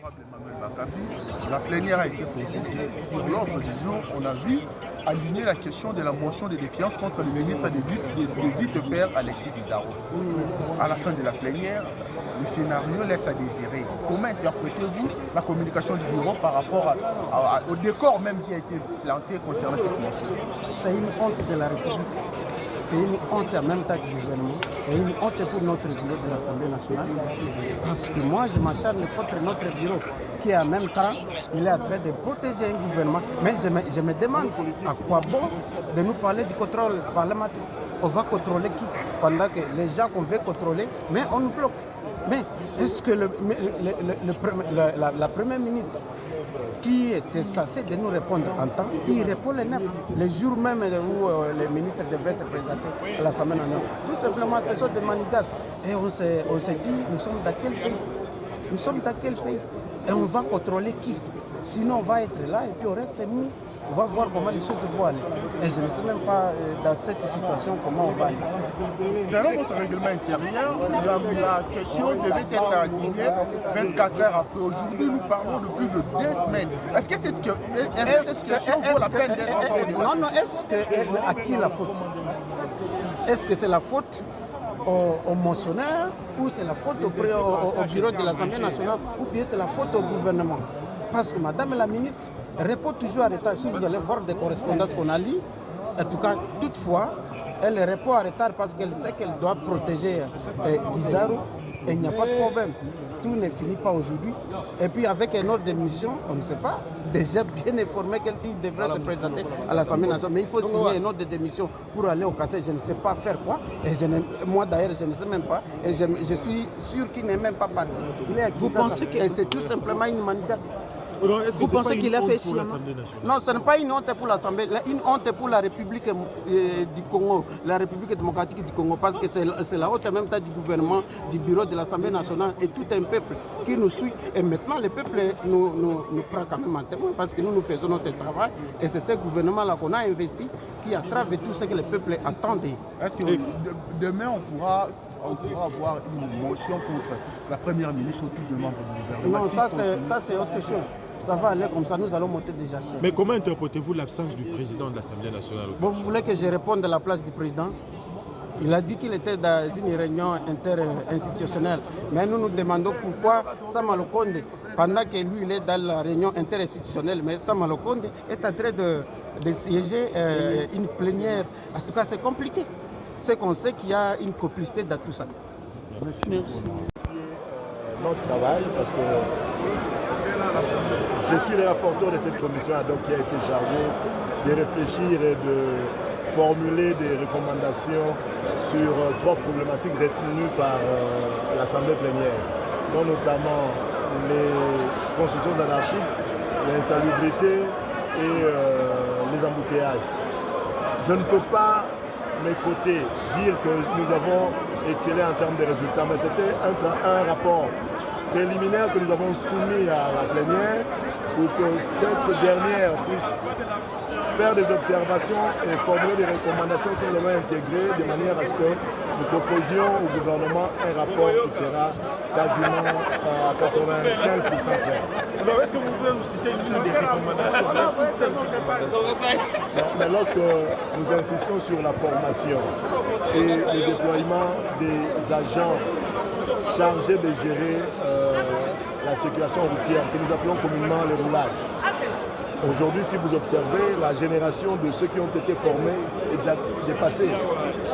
l'honorable Emmanuel Bakabi, la plénière a été convoquée. Sur l'ordre du jour, on a vu aligner la question de la motion de défiance contre le ministre des ITPR, Alexis Bizarro. À la fin de la plénière, le scénario laisse à désirer. Comment interprétez-vous la communication du bureau par rapport au décor même qui a été planté concernant cette motion? C'est une honte de la République. C'est une honte en même temps du gouvernement et une honte pour notre bureau de l'Assemblée nationale. Parce que moi, je m'acharne contre notre bureau qui, en même temps, il est en train de protéger un gouvernement. Mais je me demande à quoi bon de nous parler du contrôle parlementaire. On va contrôler qui? Pendant que les gens qu'on veut contrôler, mais on nous bloque. Mais est-ce que la première ministre qui était censée de nous répondre en temps, il répond le 9, le jour même où les ministres devraient se présenter à l'Assemblée nationale. Tout simplement, ce sont des manigas. Et on se dit, nous sommes dans quel pays? Nous sommes dans quel pays? Et on va contrôler qui? Sinon, on va être là et puis on reste nous. On va voir comment les choses vont aller. Et je ne sais même pas dans cette situation comment on va aller. Selon votre règlement intérieur, la question devait être alignée 24 heures après. Aujourd'hui, nous parlons de plus de 2 semaines. Est-ce que cette question vaut la peine d'être encore débattue? Non, est-ce que à qui la faute? Est-ce que c'est la faute aux motionnaires ou c'est la faute au bureau de l'Assemblée nationale ou bien c'est la faute au gouvernement? Parce que Madame la ministre répond toujours à retard. Si vous allez voir des correspondances qu'on a lues, en tout cas, toutefois, elle répond à retard parce qu'elle sait qu'elle doit protéger Bizarro et il n'y a pas de problème. Tout ne finit pas aujourd'hui. Et puis avec un ordre de mission, on ne sait pas, déjà bien informé qu'il devrait se présenter à l'Assemblée nationale. Mais il faut signer un ordre de démission pour aller au cassé. Je ne sais pas faire quoi. Et moi d'ailleurs, je ne sais même pas. Et je suis sûr qu'il n'est même pas parti. Vous pensez que... Et c'est tout simplement une manigance. Vous pensez qu'il a fait sciemment? Non, ce n'est pas une honte pour l'Assemblée, une honte pour la République du Congo, la République démocratique du Congo, parce que c'est la honte en même temps du gouvernement, du bureau de l'Assemblée nationale et tout un peuple qui nous suit. Et maintenant, le peuple nous prend quand même en témoin parce que nous faisons notre travail et c'est ce gouvernement-là qu'on a investi qui attrape tout ce que le peuple attendait. Est-ce que demain, on pourra avoir une motion contre la première ministre ou tout le membre du gouvernement? Non, ça c'est autre chose. Ça va aller comme ça, nous allons monter déjà. Mais comment interprétez-vous l'absence du président de l'Assemblée nationale? Bon, vous voulez que je réponde à la place du président? Il a dit qu'il était dans une réunion interinstitutionnelle. Mais nous nous demandons pourquoi Sama Lukonde, pendant que lui il est dans la réunion interinstitutionnelle, mais Sama Lukonde est en train de siéger une plénière. En tout cas, c'est compliqué. C'est qu'on sait qu'il y a une complicité dans tout ça. Merci. Notre travail, parce que je suis le rapporteur de cette commission donc, qui a été chargé de réfléchir et de formuler des recommandations sur 3 problématiques retenues par l'Assemblée plénière, dont notamment les constructions anarchiques, l'insalubrité et les embouteillages. Je ne peux pas, de mes côtés, dire que nous avons excellé en termes de résultats, mais c'était un rapport préliminaire que nous avons soumis à la plénière pour que cette dernière puisse faire des observations et formuler des recommandations que nous allons intégrer de manière à ce que nous proposions au gouvernement un rapport qui sera quasiment à 95% prêt. Alors, est-ce que vous pouvez nous citer une des recommandations? Mais lorsque nous insistons sur la formation et le déploiement des agents chargés de gérer la circulation routière, que nous appelons communément le roulage. Aujourd'hui, si vous observez, la génération de ceux qui ont été formés est déjà dépassée.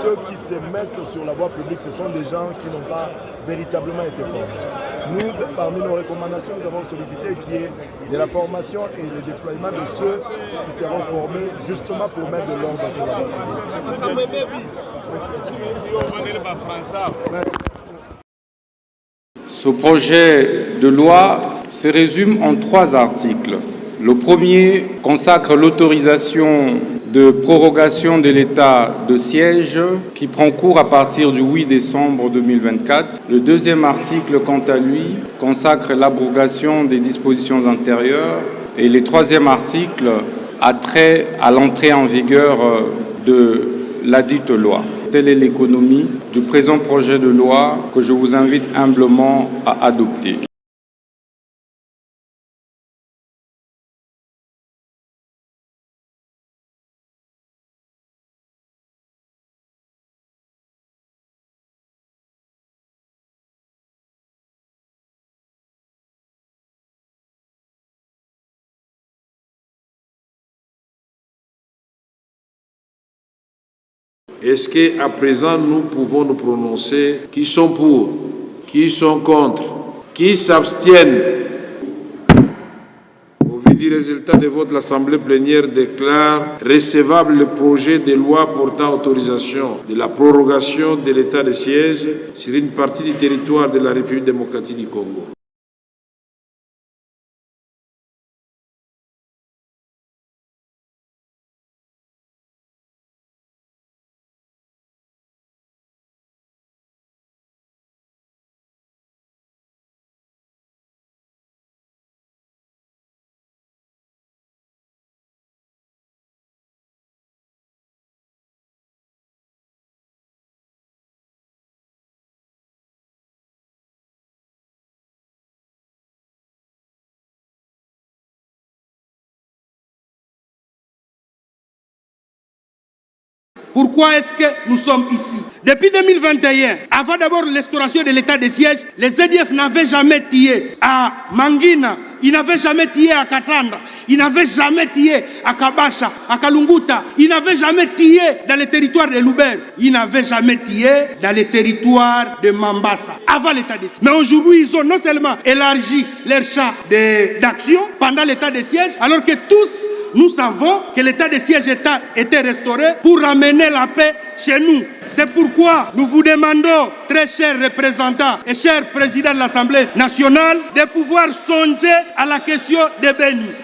Ceux qui se mettent sur la voie publique, ce sont des gens qui n'ont pas véritablement été formés. Nous, parmi nos recommandations, nous avons sollicité qu'il y ait de la formation et le déploiement de ceux qui seront formés justement pour mettre de l'ordre sur la voie publique. Ce projet de loi se résume en 3 articles. Le premier consacre l'autorisation de prorogation de l'état de siège qui prend cours à partir du 8 décembre 2024. Le deuxième article, quant à lui, consacre l'abrogation des dispositions antérieures. Et le troisième article a trait à l'entrée en vigueur de ladite loi. Telle est l'économie du présent projet de loi que je vous invite humblement à adopter. Est-ce qu'à présent, nous pouvons nous prononcer qui sont pour, qui sont contre, qui s'abstiennent? Au vu du résultat de vote, l'Assemblée plénière déclare recevable le projet de loi portant autorisation de la prorogation de l'état de siège sur une partie du territoire de la République démocratique du Congo. Pourquoi est-ce que nous sommes ici? Depuis 2021, avant d'abord l'instauration de l'état de siège, les EDF n'avaient jamais tiré à Mangina, ils n'avaient jamais tiré à Katanda, ils n'avaient jamais tiré à Kabasha, à Kalunguta, ils n'avaient jamais tiré dans le territoire de Lubero, ils n'avaient jamais tiré dans le territoire de Mambasa, avant l'état de siège. Mais aujourd'hui, ils ont non seulement élargi leur champ d'action pendant l'état de siège, alors que tous, nous savons que l'état de siège était restauré pour ramener la paix chez nous. C'est pourquoi nous vous demandons, très chers représentants et chers présidents de l'Assemblée nationale, de pouvoir songer à la question de Beni.